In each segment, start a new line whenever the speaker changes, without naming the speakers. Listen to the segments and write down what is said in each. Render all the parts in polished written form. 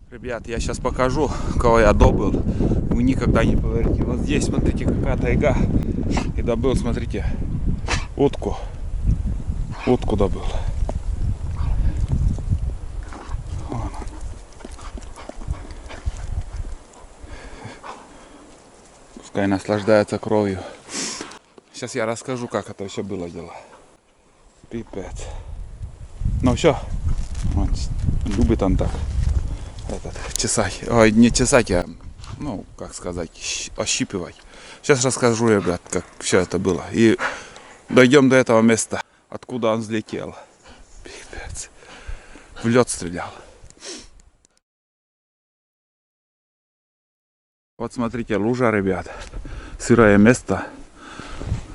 Ребят, я сейчас покажу, кого я добыл. Вы никогда не поверите. Вот здесь, смотрите, какая тайга. И добыл, смотрите, утку. Утку добыл. Вон он. Пускай наслаждается кровью. Сейчас я расскажу, как это все было дело. Пипец. Ну все. Вот. Любит он так. Чесать. Ой, не чесать, а, ну, как сказать, ощипывать. Сейчас расскажу, ребят, как все это было. И дойдем до этого места, откуда он взлетел. Пипец. В лед стрелял. Вот смотрите, лужа, ребят. Сырое место.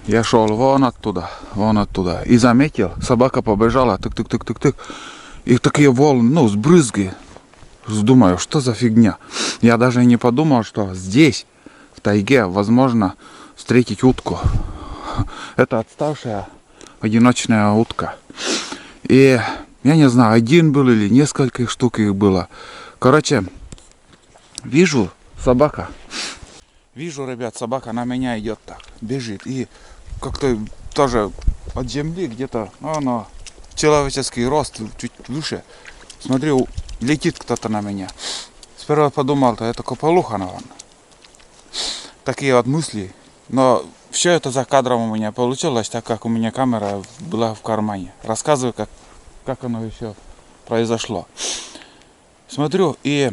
Я шел вон оттуда. И заметил, собака побежала, тык-тык-тык-тык-тык. И такие волны, ну, с брызги. Думаю, что за фигня. Я даже не подумал, что здесь, в тайге, возможно встретить утку. Это отставшая одиночная утка. И я не знаю, один был или несколько штук их было. Короче, вижу собака. Вижу, ребят, собака на меня идет так, бежит. И как-то тоже от земли где-то, она человеческий рост, чуть выше. Смотрю, летит кто-то на меня. Сперва подумал, что это кополуха, наверное. Такие вот мысли. Но все это за кадром у меня получилось, так как у меня камера была в кармане. Рассказываю, как оно еще произошло. Смотрю и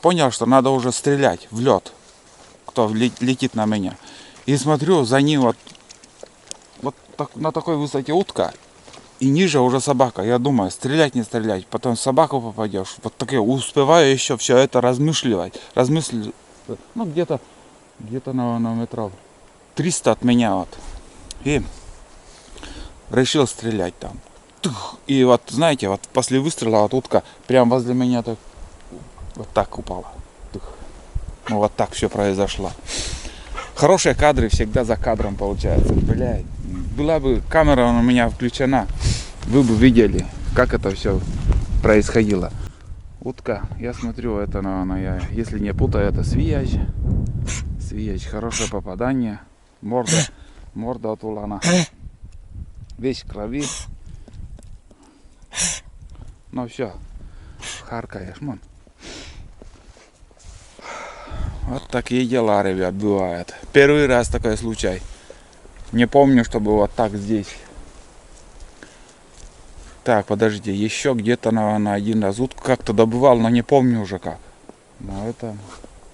понял, что надо уже стрелять в лед, кто летит на меня. И смотрю, за ним вот так, на такой высоте утка. И ниже уже собака. Я думаю, стрелять, не стрелять. Потом в собаку попадешь. Вот такие, успеваю еще все это размышливать. Ну, где-то, наверное, метров 300 от меня вот. И решил стрелять там. И вот, знаете, вот после выстрела вот утка прям возле меня так, вот так упала. Ну, вот так все произошло. Хорошие кадры всегда за кадром получается. Блядь. Была бы камера у меня включена, вы бы видели, как это все происходило. Утка, я смотрю, это, наверное, если не путаю, это свияж. Свияж, хорошее попадание. Морда от улана. Весь в крови. Ну все, харкаешь, мон. Вот такие дела, ребят, бывают. Первый раз такой случай. Не помню, чтобы вот так здесь. Так, подождите, еще где-то, наверное, один раз утку как-то добывал, но не помню уже как. Но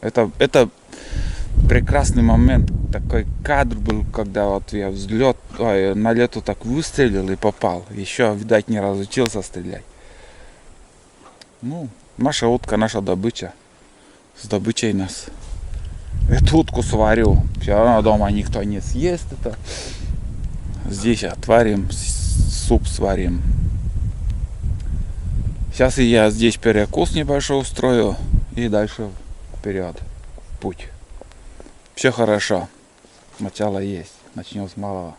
это прекрасный момент. Такой кадр был, когда вот я на лету так выстрелил и попал. Еще, видать, не разучился стрелять. Ну, наша утка, наша добыча. С добычей нас. Эту утку сварю. Все равно дома никто не съест это. Здесь отварим, суп сварим. Сейчас я здесь перекус небольшой устрою. И дальше вперед. Путь. Все хорошо. Начало есть. Начнем с малого.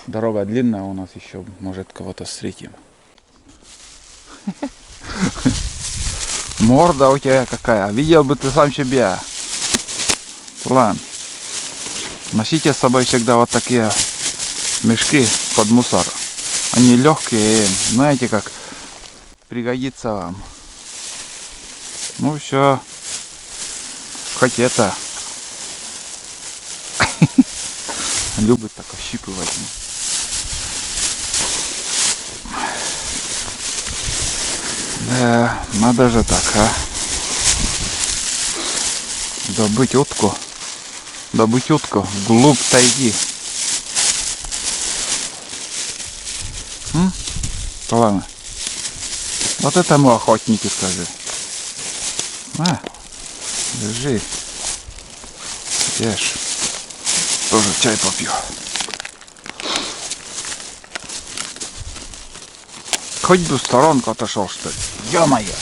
Дорога длинная у нас еще. Может, кого-то встретим. Морда у тебя какая. Видел бы ты сам себя. Ладно. Носите с собой всегда вот такие мешки под мусор. Они легкие, знаете как, пригодится вам. Ну все. Хоть это. Любит так ощипывать. Да, надо же так, а. Добыть утку вглубь тайги. Ладно. Вот это мы охотники, скажи. На, держи. Ешь. Тоже чай попью. Хоть бы в сторонку отошел, что ли. Ё-моё.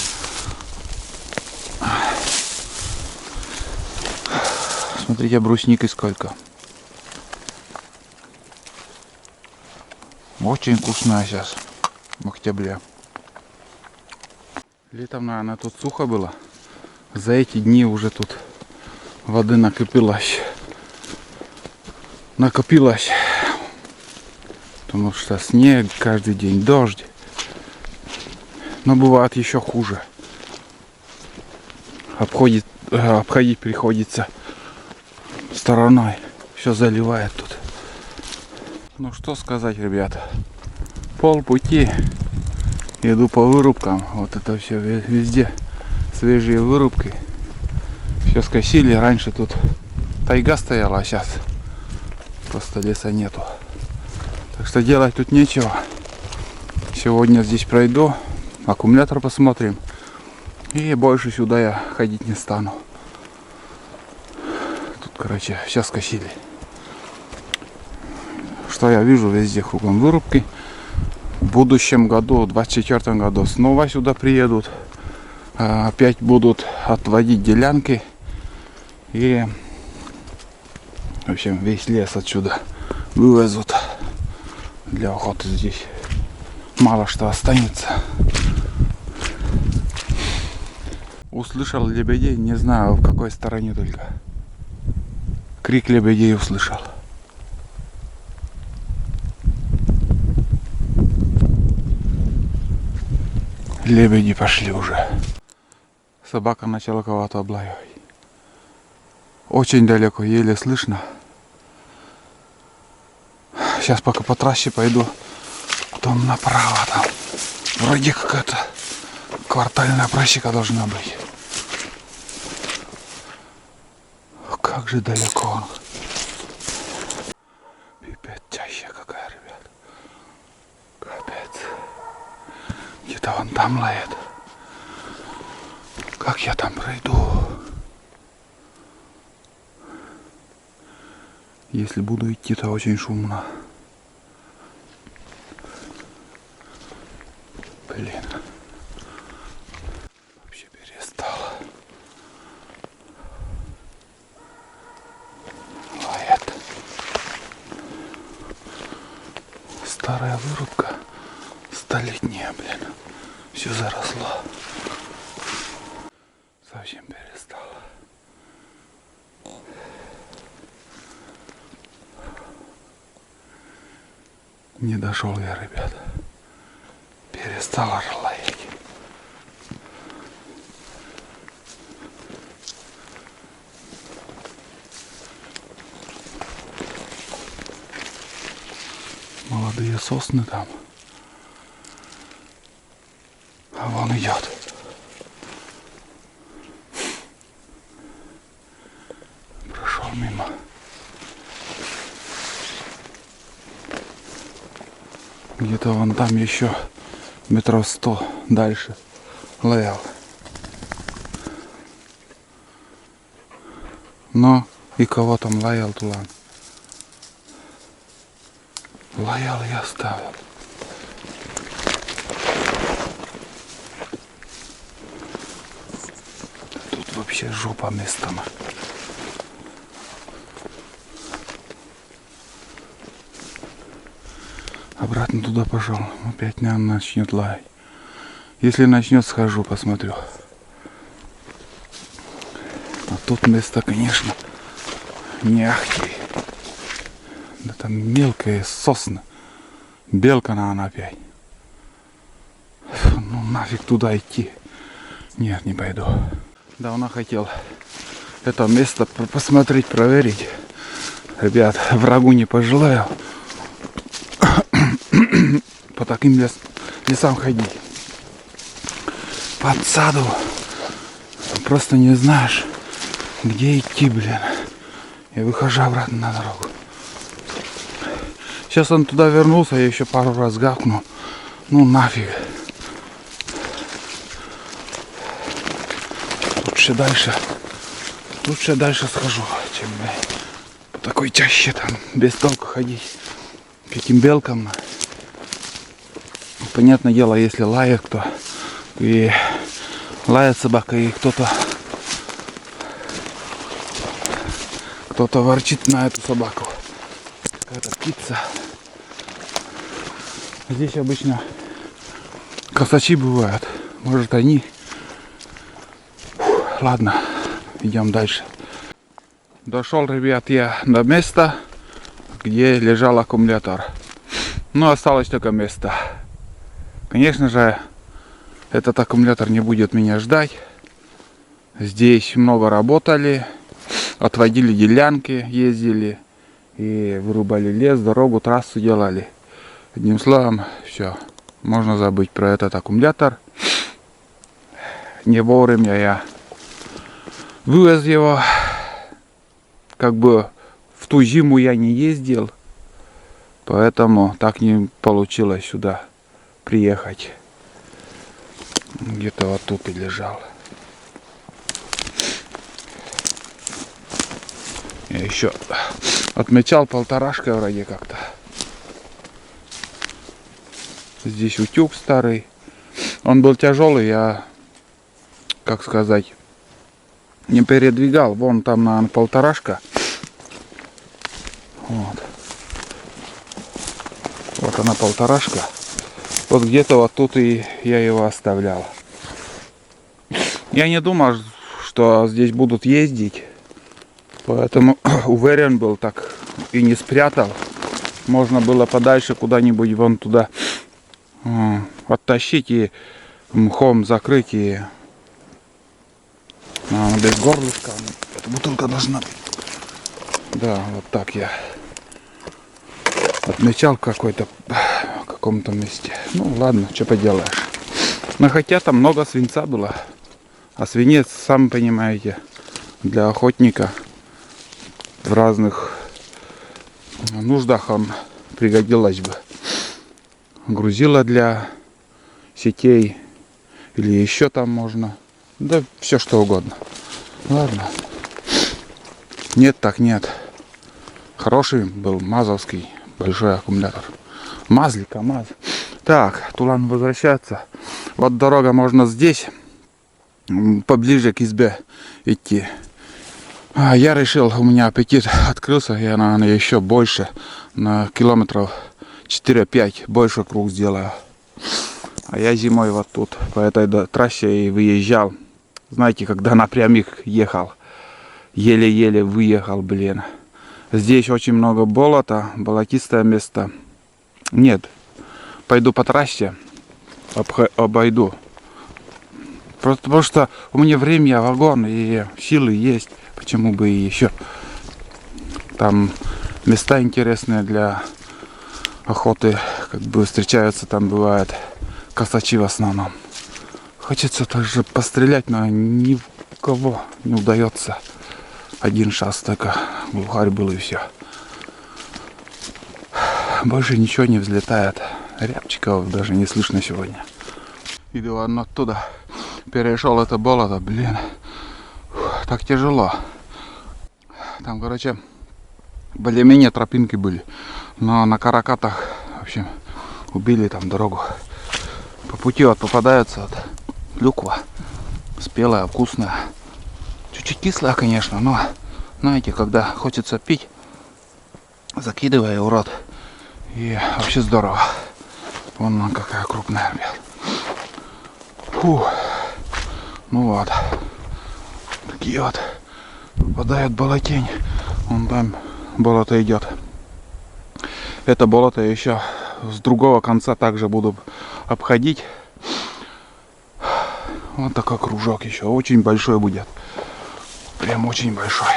Смотрите, брусники сколько. Очень вкусная сейчас. В октябре. Летом, наверное, тут сухо было. За эти дни уже тут воды накопилось. Потому что снег каждый день, дождь. Но бывает еще хуже. Обходить приходится стороной. Все заливает тут. Ну что сказать, ребята. Полпути иду по вырубкам. Вот это все везде свежие вырубки. Все скосили. Раньше тут тайга стояла, а сейчас просто леса нету. Так что делать тут нечего. Сегодня здесь пройду, аккумулятор посмотрим. И больше сюда я ходить не стану. Тут, короче, сейчас скосили. Что я вижу, везде кругом вырубки. В будущем году, в 2024 году, снова сюда приедут. Опять будут отводить делянки. И, в общем, весь лес отсюда вывезут. Для охоты здесь мало что останется. Услышал лебедей, не знаю в какой стороне только. Крик лебедей услышал. Лебеди пошли уже. Собака начала кого-то облаивать. Очень далеко, еле слышно. Сейчас пока по трассе пойду. Потом направо там. Вроде какая-то квартальная просека должна быть. Как же далеко он. Пипец, чаще какая, ребят. Капец. Где-то вон там лает. Как я там пройду? Если буду идти, то очень шумно. Блин. Вообще перестало. Лает. Старая вырубка. Столетняя, блин. Все заросло. Совсем перестало. Не дошел я, ребята. Перестала лаять. Молодые сосны там. А вон идет. Прошел мимо. Где-то вон там еще метров 100 дальше лаял. Но и кого там лаял, Тулан? Лаял и оставил. Тут вообще жопа местами. Обратно туда пошел. Опять, наверное, начнет лаять. Если начнет, схожу, посмотрю. А тут место, конечно, не ахти. Да там мелкие сосны. Белка, наверное, опять. Ну нафиг туда идти. Нет, не пойду. Давно хотел это место посмотреть, проверить. Ребят, врагу не пожелаю по таким лесам ходить. Под саду. Просто не знаешь, где идти, блин. И выхожу обратно на дорогу. Сейчас он туда вернулся, я еще пару раз гавкну. Ну нафиг. Лучше дальше схожу, чем по такой чаще там без толку ходить. К этим белкам. Понятное дело, если лает кто, и лает собака, и кто-то ворчит на эту собаку. Какая-то птица. Здесь обычно косачи бывают. Может, они ладно, идем дальше. Дошел, ребят, я до места, где лежал аккумулятор. Ну, осталось только место. Конечно же, этот аккумулятор не будет меня ждать. Здесь много работали, отводили делянки, ездили и вырубали лес, дорогу, трассу делали. Одним словом, все, можно забыть про этот аккумулятор. Не вовремя я вывез его. Как бы в ту зиму я не ездил, поэтому так не получилось сюда приехать. Где-то вот тут и лежал. Я еще отмечал полторашкой вроде как-то. Здесь утюг старый. Он был тяжелый, я, как сказать, не передвигал. Вон там, наверное, полторашка. Вот. Вот она, полторашка. Вот где-то вот тут и я его оставлял. Я не думал, что здесь будут ездить. Поэтому уверен был, так и не спрятал. Можно было подальше куда-нибудь вон туда оттащить и мхом закрыть. И без горлышка. Эта бутылка должна быть. Да, вот так я отмечал в каком-то месте. Ну ладно, что поделаешь. Но хотя там много свинца было. А свинец, сами понимаете, для охотника в разных нуждах он пригодилось бы. Грузило для сетей или еще там можно. Да все что угодно. Ладно. Нет так нет. Хороший был мазовский большой аккумулятор. Мазлик, АМАЗ. Так, Тулан возвращается. Вот дорога, можно здесь поближе к избе идти. Я решил, у меня аппетит открылся, я, наверное, еще больше, на километров 4-5 больше круг сделаю. А я зимой вот тут по этой трассе и выезжал. Знаете, когда напрямик ехал, еле-еле выехал, блин. Здесь очень много болота, болотистое место. Нет, пойду по трассе, обойду. Просто потому что у меня время, вагон и силы есть. Почему бы и еще. Там места интересные для охоты. Как бы встречаются, там бывают косачи в основном. Хочется также пострелять, но ни в кого не удается. Один шанс только глухарь был и все. Больше ничего не взлетает. Рябчиков даже не слышно сегодня. Иду оттуда. Перешел это болото, блин. Так тяжело. Там, короче, более-менее тропинки были. Но на каракатах, в общем, убили там дорогу. По пути вот попадается вот клюква. Спелая, вкусная. Чуть-чуть кислая, конечно, но, знаете, когда хочется пить, закидывая в рот. И вообще здорово. Вон она какая крупная, ребят. Фу. Ну вот. Такие вот. Попадает болотень. Вон там болото идет. Это болото еще с другого конца также буду обходить. Вот такой кружок еще. Очень большой будет. Прям очень большой.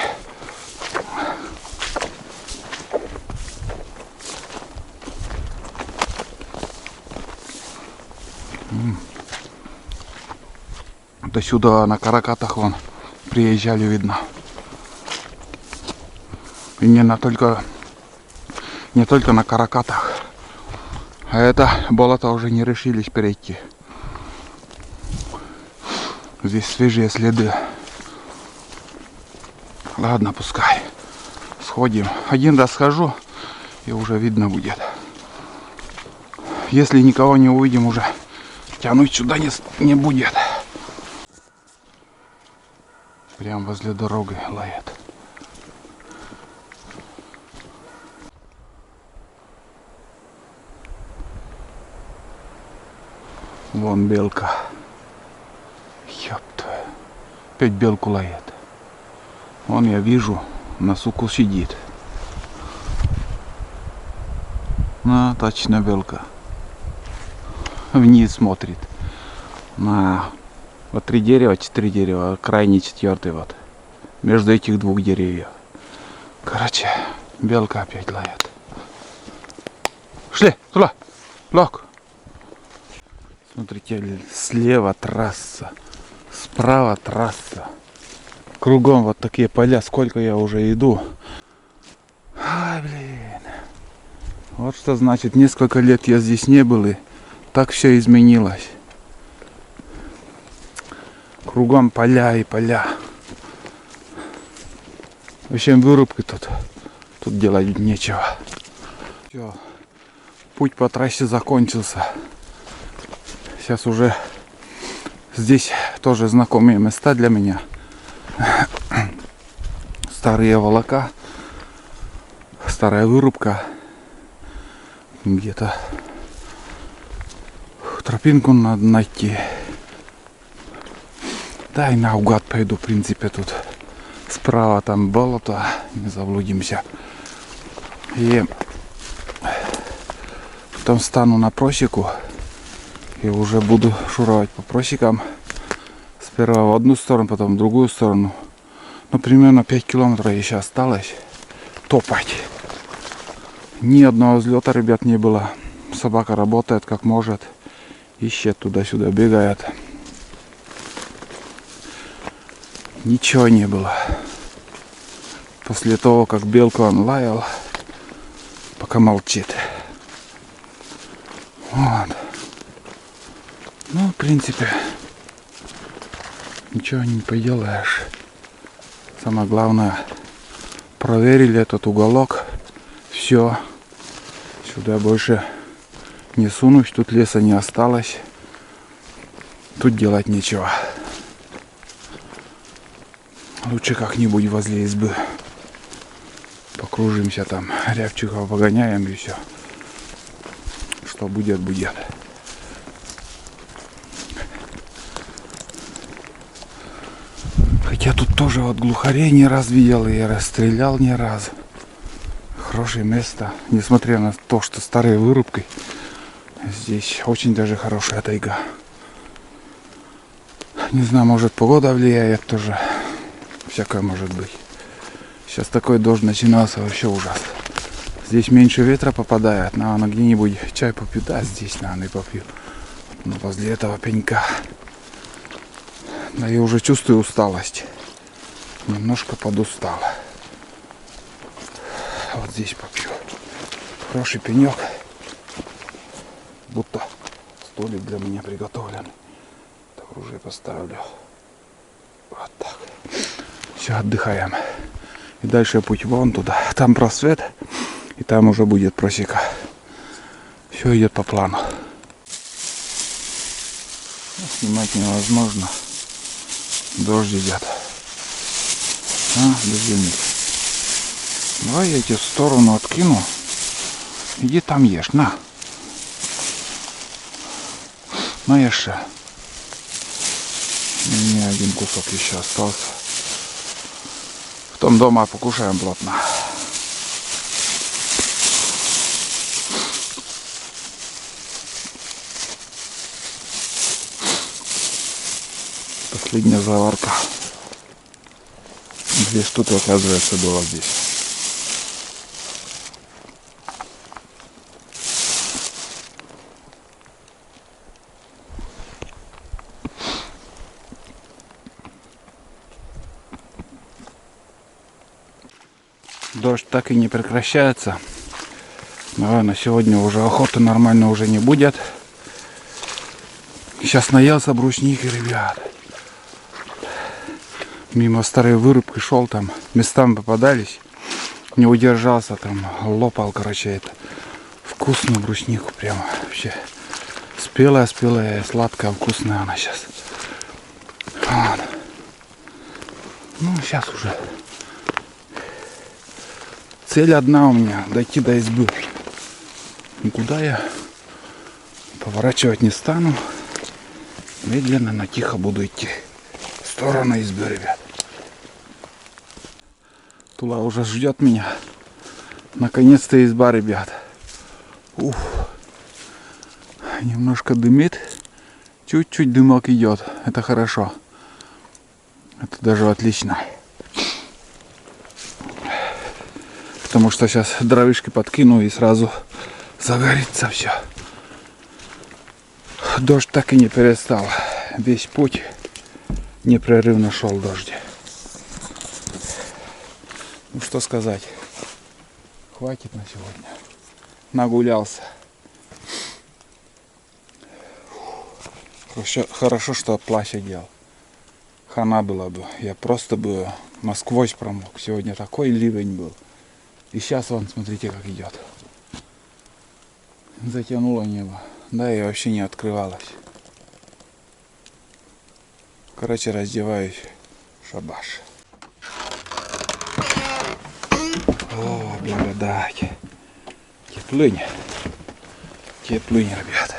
До сюда на каракатах вон приезжали, видно. И не только на каракатах. А это болото уже не решились перейти. Здесь свежие следы. Ладно, пускай. Сходим. Один раз схожу, и уже видно будет. Если никого не увидим, уже тянуть сюда не будет. Прям возле дороги лает. Вон белка. Ёп твою. Опять белку лает. Вон я вижу, на суку сидит. Ну, точно белка. Вниз смотрит. На вот 3 дерева, 4 дерева, а крайний 4 вот. Между этих 2 деревьев. Короче, белка опять лает. Шли, туда, лог. Смотрите, слева трасса, справа трасса. Кругом вот такие поля, сколько я уже иду. Ай, блин. Вот что значит, несколько лет я здесь не был, и так все изменилось. Кругом поля и поля. В общем, вырубки тут делать нечего. Все, путь по трассе закончился. Сейчас уже здесь тоже знакомые места для меня. Старые волока, старая вырубка. Где-то тропинку надо найти. Да и наугад пойду, в принципе, тут справа там болото, не заблудимся. И потом стану на просеку и уже буду шуровать по просекам. Сперва в одну сторону, потом в другую сторону. Ну, примерно 5 километров еще осталось топать. Ни одного взлета, ребят, не было. Собака работает как может. Ищет туда-сюда, бегает. Ничего не было. После того, как белку он лаял, пока молчит. Вот. Ну, в принципе, ничего не поделаешь. Самое главное, проверили этот уголок. Все. Сюда больше не сунусь. Тут леса не осталось. Тут делать нечего. Лучше как-нибудь возле избы покружимся там. Рябчиков погоняем и все. Что будет, будет. Хотя тут тоже вот глухарей не раз видел и расстрелял не раз. Хорошее место, несмотря на то, что старой вырубкой, здесь очень даже хорошая тайга. Не знаю, может погода влияет тоже, всякое может быть. Сейчас такой дождь начинался, вообще ужас. Здесь меньше ветра попадает, наверное, где-нибудь чай попью, да, здесь, наверное, и попью. Но возле этого пенька. Да я уже чувствую усталость, немножко подустал. Вот здесь попью. Хороший пенек. Будто столик для меня приготовлен. Так уже поставлю. Вот так. Все, отдыхаем. И дальше путь вон туда. Там просвет. И там уже будет просека. Все идет по плану. Снимать невозможно. Дождь идет. Дождевник. Давай я тебе в сторону откину. Иди там ешь, на. На ешь. У меня один кусок еще остался. Потом дома покушаем плотно. Последняя заварка. 2 штуки, оказывается, было здесь. Дождь так и не прекращается. Наверное, сегодня уже охоты нормально уже не будет. Сейчас наелся брусники, ребят. Мимо старой вырубки шел, там местами попадались. Не удержался, там лопал, короче, это. Вкусную бруснику прямо вообще. Спелая, сладкая, вкусная она сейчас. Вот. Ну, сейчас уже. Цель одна у меня, дойти до избы. Никуда я поворачивать не стану. Медленно, но тихо буду идти в сторону избы, ребят. Тула уже ждет меня. Наконец-то изба, ребят. Уф. Немножко дымит. Чуть-чуть дымок идет. Это хорошо. Это даже отлично. Потому что сейчас дровишки подкину и сразу загорится все. Дождь так и не перестал. Весь путь непрерывно шел дождь. Ну что сказать. Хватит на сегодня. Нагулялся. Хорошо, что плащ одел. Хана была бы. Я просто бы насквозь промок. Сегодня такой ливень был. И сейчас вон, смотрите, как идет. Затянуло небо. Да, и вообще не открывалось. Короче, раздеваюсь. Шабаш. О, благодать. Теплынь. Теплынь, ребята.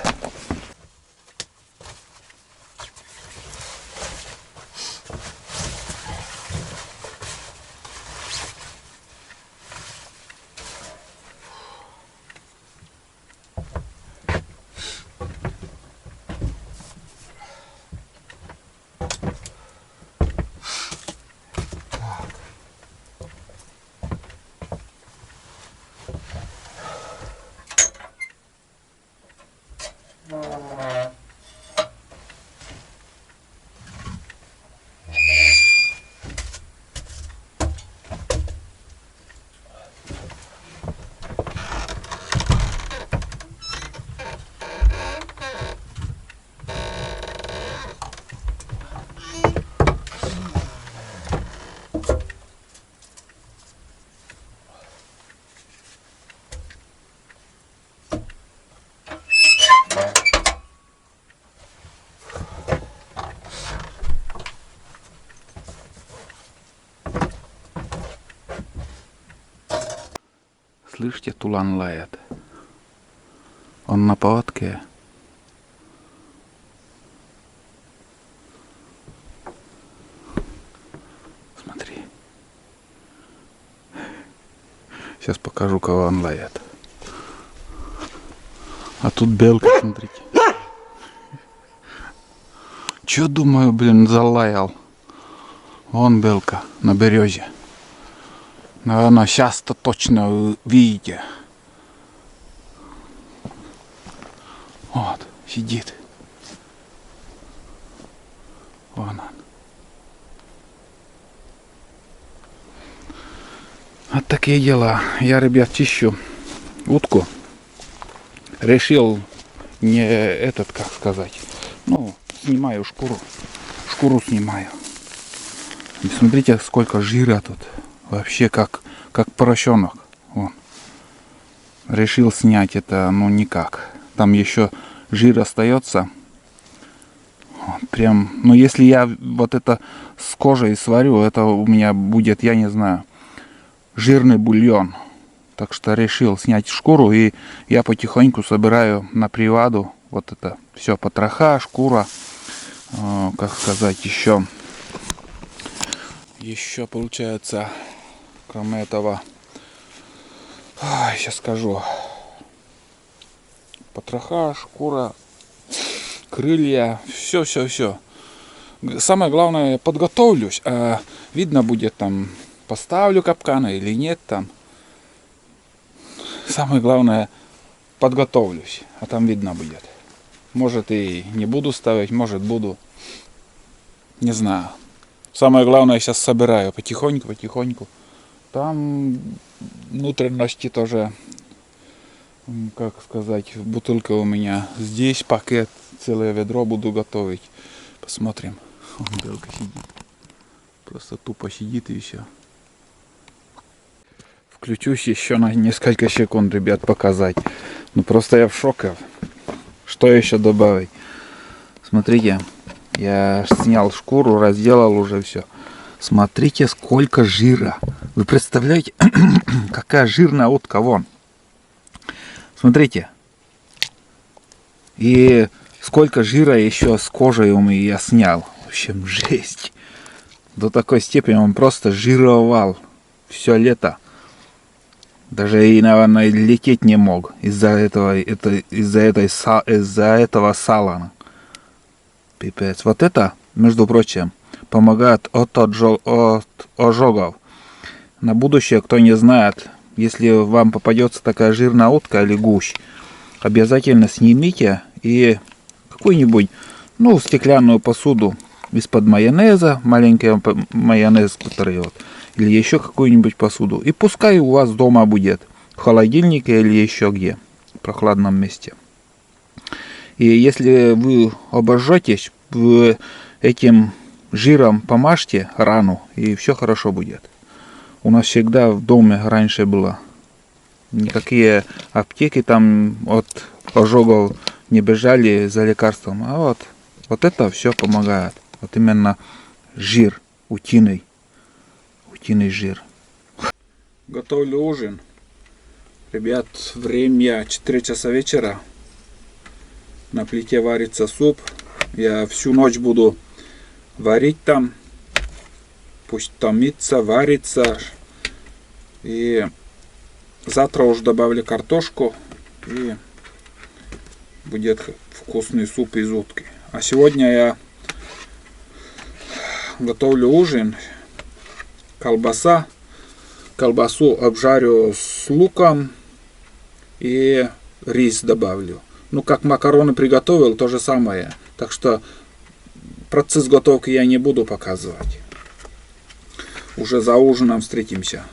Слышите, тулан лает. Он на поводке. Смотри. Сейчас покажу, кого он лает. А тут белка, смотрите. Чё, думаю, блин, залаял. Вон белка на березе. Наверное, сейчас-то точно видите. Вот, сидит. Вон он. Вот такие дела. Я, ребят, чищу утку. Решил не этот, как сказать. Ну, снимаю шкуру. Шкуру снимаю. И смотрите, сколько жира тут. Вообще как поросенок. Вон. Решил снять это, ну никак. Там еще жир остается. Прям, ну если я вот это с кожей сварю, это у меня будет, я не знаю, жирный бульон. Так что решил снять шкуру, и я потихоньку собираю на приваду вот это все, потроха, шкура, как сказать, еще получается, кроме этого, сейчас скажу, потроха, шкура, крылья, все. Самое главное, подготовлюсь, а видно будет там, поставлю капканы или нет там. Самое главное, подготовлюсь, а там видно будет. Может и не буду ставить, может буду, не знаю. Самое главное, сейчас собираю потихоньку. Там внутренности тоже, как сказать, бутылка у меня. Здесь пакет, целое ведро буду готовить. Посмотрим. Вон белка сидит. Просто тупо сидит и все. Включусь еще на несколько секунд, ребят, показать. Ну просто я в шоке. Что еще добавить? Смотрите. Я снял шкуру, разделал уже все. Смотрите, сколько жира. Вы представляете, какая жирная утка, вон. Смотрите. И сколько жира еще с кожей я снял. В общем, жесть. До такой степени он просто жировал все лето. Даже и, наверное, лететь не мог из-за этого сала. Пипец. Вот это, между прочим, помогает от ожогов. На будущее, кто не знает, если вам попадется такая жирная утка или гусь, обязательно снимите и какую-нибудь, стеклянную посуду из-под майонеза, маленький майонез, который вот, или еще какую-нибудь посуду. И пускай у вас дома будет, в холодильнике или еще где, в прохладном месте. И если вы обожжетесь, вы этим жиром помажьте рану, и все хорошо будет. У нас всегда в доме раньше было. Никакие аптеки там от ожогов не бежали за лекарством. А вот это все помогает. Вот именно жир, утиный жир. Готовлю ужин. Ребят, время 4 часа вечера. На плите варится суп. Я всю ночь буду варить там. Пусть томится, варится. И завтра уже добавлю картошку. И будет вкусный суп из утки. А сегодня я готовлю ужин. Колбасу обжарю с луком и рис добавлю. Как макароны приготовил, то же самое. Так что процесс готовки я не буду показывать. Уже за ужином встретимся.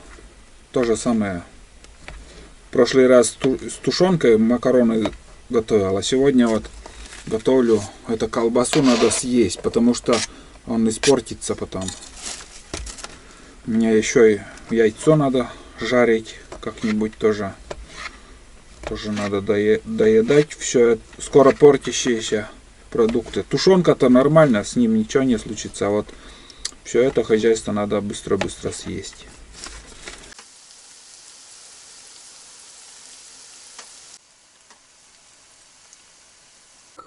То же самое. В прошлый раз с тушенкой макароны готовил, а сегодня вот готовлю. Эту колбасу надо съесть, потому что он испортится потом. Мне еще и яйцо надо жарить как-нибудь тоже. Тоже надо доедать все скоро портящиеся продукты. Тушенка-то нормально, с ним ничего не случится. А вот все это хозяйство надо быстро-быстро съесть.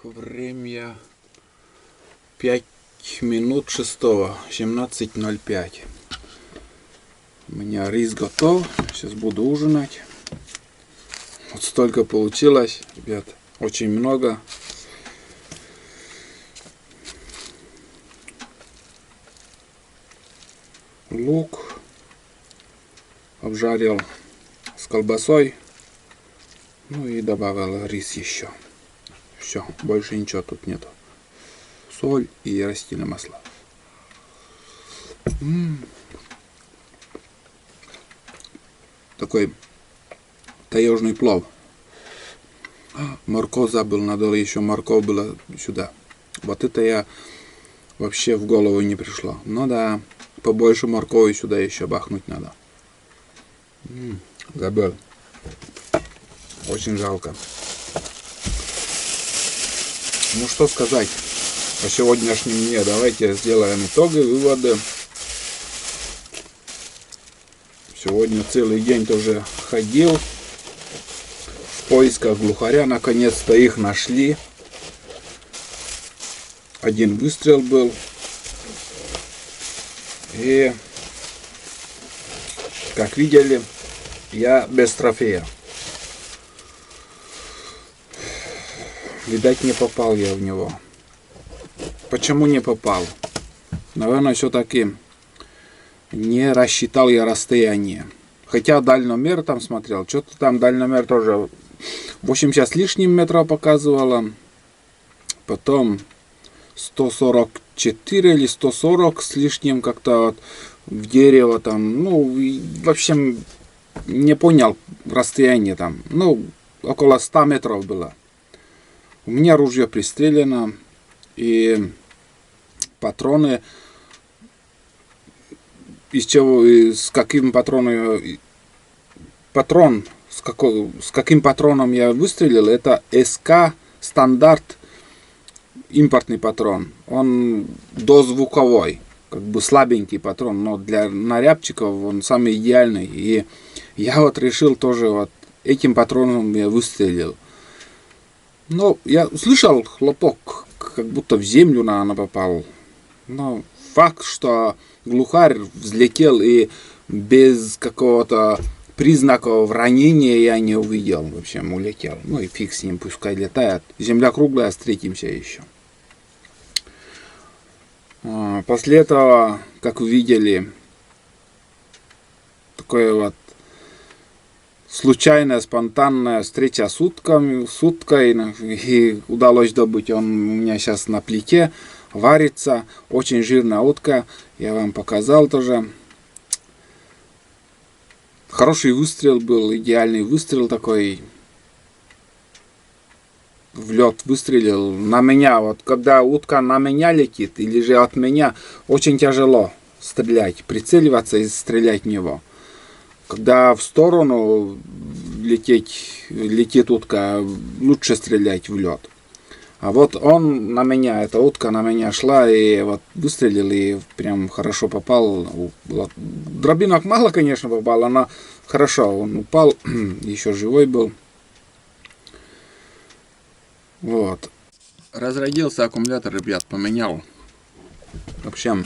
Время 5 минут 6, 17:05. У меня рис готов. Сейчас буду ужинать. Вот столько получилось, ребят. Очень много. Лук обжарил с колбасой. И добавил рис еще. Все, больше ничего тут нету. Соль и растительное масло. Такой таежный плов. Морковь забыл, надо еще морковь было сюда. Вот это я вообще в голову не пришло. Да, побольше моркови сюда еще бахнуть надо. Забыл. Очень жалко. Что сказать о сегодняшнем дне. Давайте сделаем итоги, выводы. Сегодня целый день тоже ходил в поисках глухаря. Наконец-то их нашли. Один выстрел был. И, как видели, я без трофея. Видать, не попал я в него. Почему не попал? Наверное, все-таки не рассчитал я расстояние. Хотя дальномер там смотрел. Что-то там дальномер тоже 80 с лишним метров показывало. Потом 144 или 140 с лишним как-то вот в дерево там. В общем, не понял расстояние там. Около 100 метров было. У меня ружье пристрелено. И патроны, с каким патроном я выстрелил, это СК стандарт, импортный патрон. Он дозвуковой, слабенький патрон, но для нарябчиков он самый идеальный. И я вот решил тоже этим патроном я выстрелил. Я услышал хлопок, как будто в землю, наверное, попал.
Но факт, что глухарь взлетел и без какого-то признаков ранения я не увидел. В общем, улетел. Ну и фиг с ним, пускай летает. Земля круглая, встретимся еще. После этого, как вы видели, такое вот случайная, спонтанная встреча с уткой, и удалось добыть. Он у меня сейчас на плите варится. Очень жирная утка. Я вам показал тоже. Хороший выстрел был, идеальный выстрел такой. В лед выстрелил на меня. Вот когда утка на меня летит или же от меня, очень тяжело стрелять, прицеливаться и стрелять в него. Когда в сторону летит утка, лучше стрелять в лед. А вот он на меня, эта утка на меня шла, и вот выстрелил, и прям хорошо попал. Дробинок мало, конечно, попало, но хорошо, он упал, еще живой был. Вот. Разрядился аккумулятор, ребят, поменял. В общем,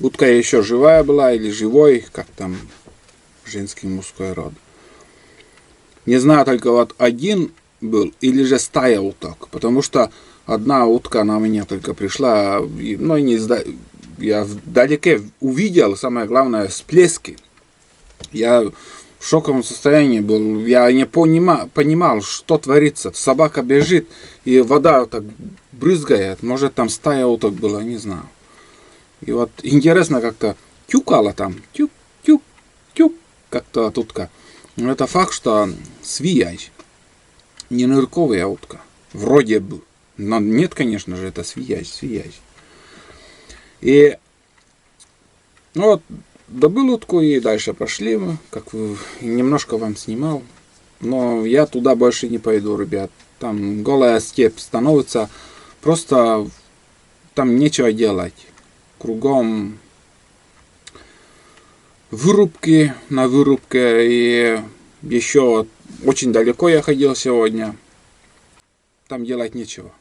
утка еще живая была, или живой, как там, женский, мужской род. Не знаю, только вот один был, или же стая уток, потому что одна утка на меня только пришла, но я вдалеке увидел, самое главное, всплески. Я в шоковом состоянии был, я не понимал, что творится. Собака бежит, и вода так брызгает, может там стая уток была, не знаю. И вот интересно как-то тюкала там, тюк, как-то утка. Но это факт, что свияж, не нырковая утка, вроде бы. Но нет, конечно же, это свияж. И ну вот, добыл утку и дальше пошли мы, как немножко вам снимал. Но я туда больше не пойду, ребят. Там голая степь становится, просто там нечего делать. Кругом вырубки на вырубке, и еще очень далеко я ходил сегодня. Там делать нечего.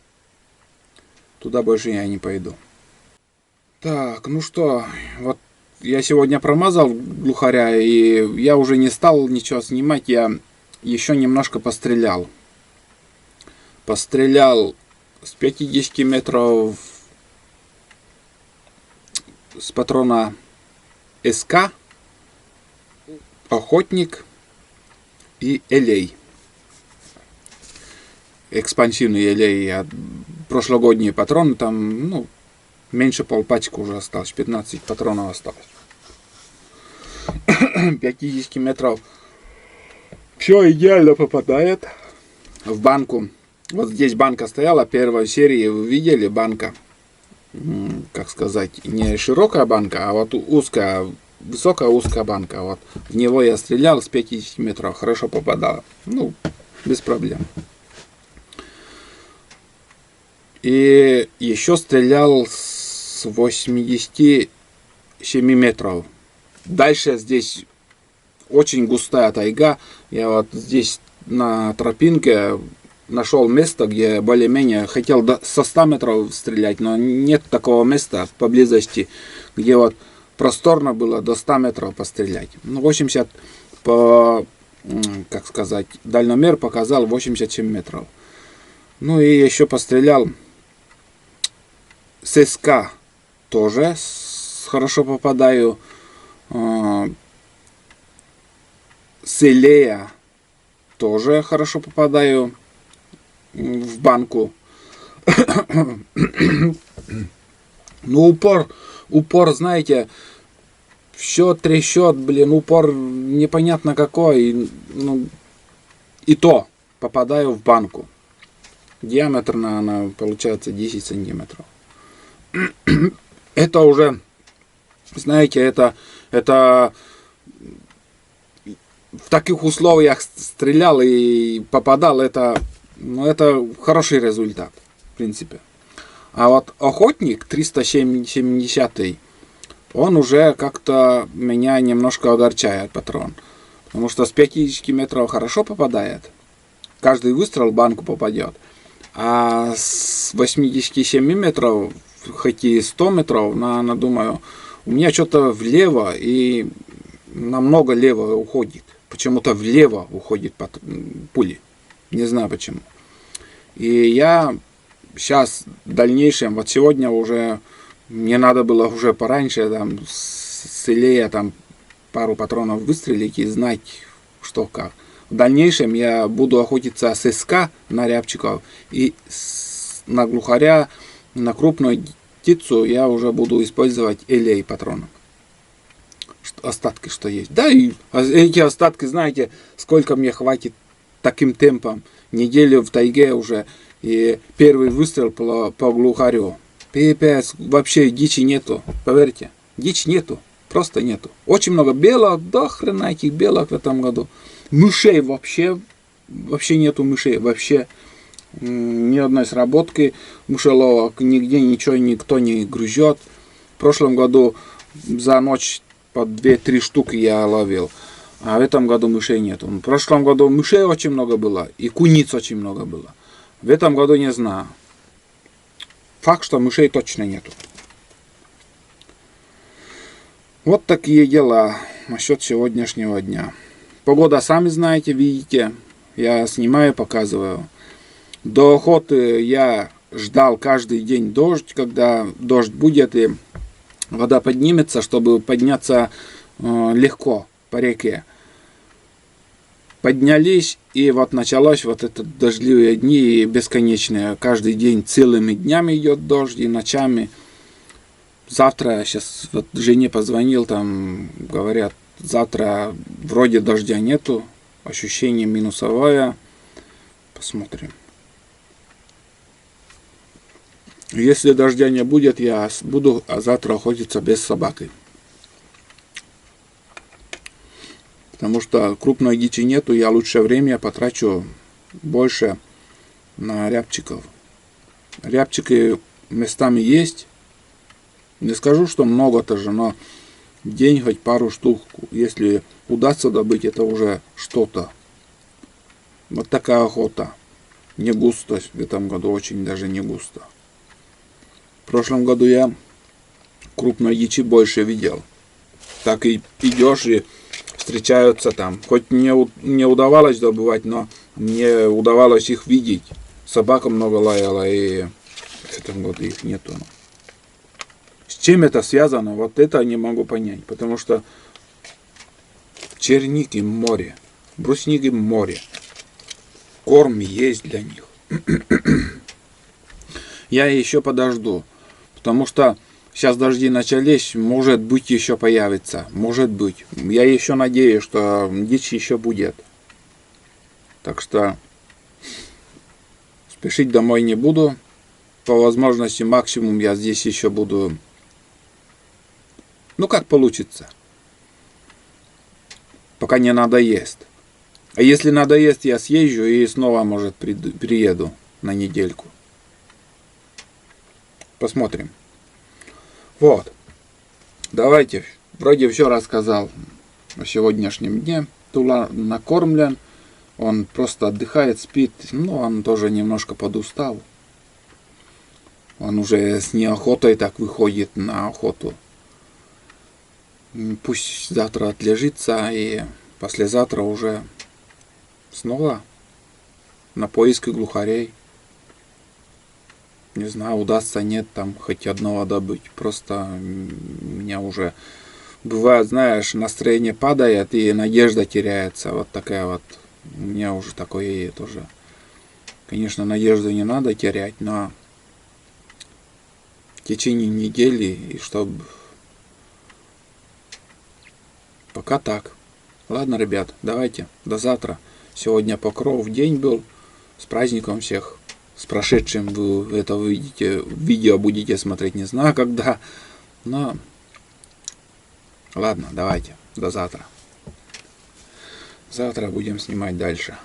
Туда больше я не пойду. Так, ну что, вот я сегодня промазал глухаря, и я уже не стал ничего снимать, я еще немножко пострелял. Пострелял с 50 метров с патрона СК, Охотник и Элей. Экспансивный Элей, прошлогодние патроны, там, ну, меньше полпачки уже осталось, 15 патронов осталось. 50 метров. Все идеально попадает в банку. Вот здесь банка стояла, первой серии вы видели, банка. Как сказать, не широкая банка, а вот узкая, высокая узкая банка. Вот в него я стрелял с 50 метров, хорошо попадало. Ну, без проблем. И еще стрелял с 87 метров. Дальше здесь очень густая тайга. Я вот здесь на тропинке нашел место, где более-менее хотел со 100 метров стрелять, но нет такого места поблизости, где вот просторно было до 100 метров пострелять. Ну, 80 как сказать, дальномер показал 87 метров. Ну и еще пострелял с СК тоже хорошо попадаю. С Элея тоже хорошо попадаю в банку. Ну, упор, знаете, все трещет, блин, упор непонятно какой. Ну, и то попадаю в банку. Диаметр, она получается 10 сантиметров. Это уже, знаете, это в таких условиях стрелял и попадал, это хороший результат, в принципе. А вот Охотник 370, он уже как-то меня немножко огорчает, патрон. Потому что с 50 метров хорошо попадает. Каждый выстрел в банку попадет. А с 87 метров хоть и 100 метров, но думаю, у меня что-то влево и намного лево уходит. Почему-то влево уходит пули. Не знаю почему. И я сейчас в дальнейшем, вот сегодня уже, мне надо было уже пораньше там с Илея там пару патронов выстрелить и знать, что как. В дальнейшем я буду охотиться с СК на рябчиков и на глухаря, на крупную птицу я уже буду использовать Илей патроны. Остатки, что есть. Да, и эти остатки, знаете, сколько мне хватит таким темпом. Неделю в тайге уже. И первый выстрел по глухарю. Пипец, вообще дичи нету. Поверьте, дичь нету. Просто нету. Очень много белок, до хрена этих белок в этом году. Мышей вообще нету мышей. Вообще ни одной сработки мышеловок. Нигде ничего никто не грызет. В прошлом году за ночь по 2-3 штуки я ловил. А в этом году мышей нету. В прошлом году мышей очень много было. И куниц очень много было. В этом году не знаю. Факт, что мышей точно нету. Вот такие дела насчет сегодняшнего дня. Погода, сами знаете, видите. Я снимаю, показываю. До охоты я ждал каждый день дождь, когда дождь будет и вода поднимется, чтобы подняться легко по реке. Поднялись, и вот началось вот это дождливые дни бесконечные. Каждый день целыми днями идет дождь и ночами. Завтра, сейчас вот жене позвонил, там говорят, завтра вроде дождя нету, ощущение минусовое. Посмотрим. Если дождя не будет, я буду завтра охотиться без собаки. Потому что крупной дичи нету, я лучше время потрачу больше на рябчиков. Рябчики местами есть. Не скажу, что много тоже, но в день хоть пару штук. Если удастся добыть, это уже что-то. Вот такая охота. Не густо в этом году, очень даже не густо. В прошлом году я крупной дичи больше видел. Так и идешь и встречаются там. Хоть не удавалось добывать, но мне удавалось их видеть. Собака много лаяла, и в этом году их нету. С чем это связано, вот это не могу понять. Потому что черники море, брусники море. Корм есть для них. Я еще подожду. Потому что сейчас дожди начались, может быть еще появится. Может быть. Я еще надеюсь, что дичь еще будет. Так что спешить домой не буду. По возможности максимум я здесь еще буду. Ну как получится. Пока не надоест. А если надоест, я съезжу и снова, может, приеду на недельку. Посмотрим. Вот. Давайте. Вроде все рассказал о сегодняшнем дне. Тула накормлен. Он просто отдыхает, спит. Ну, он тоже немножко подустал. Он уже с неохотой так выходит на охоту. Пусть завтра отлежится, и послезавтра уже снова на поиски глухарей. Не знаю, удастся, нет, там хоть одного добыть. Просто у меня уже бывает, знаешь, настроение падает и надежда теряется. Вот такая вот. У меня уже такое тоже. Конечно, надежду не надо терять, но в течение недели, и чтобы пока так. Ладно, ребят, давайте, до завтра. Сегодня Покров день был. С праздником всех. С прошедшим вы это увидите. Видео будете смотреть, не знаю когда. Но ладно, давайте, до завтра. Завтра будем снимать дальше.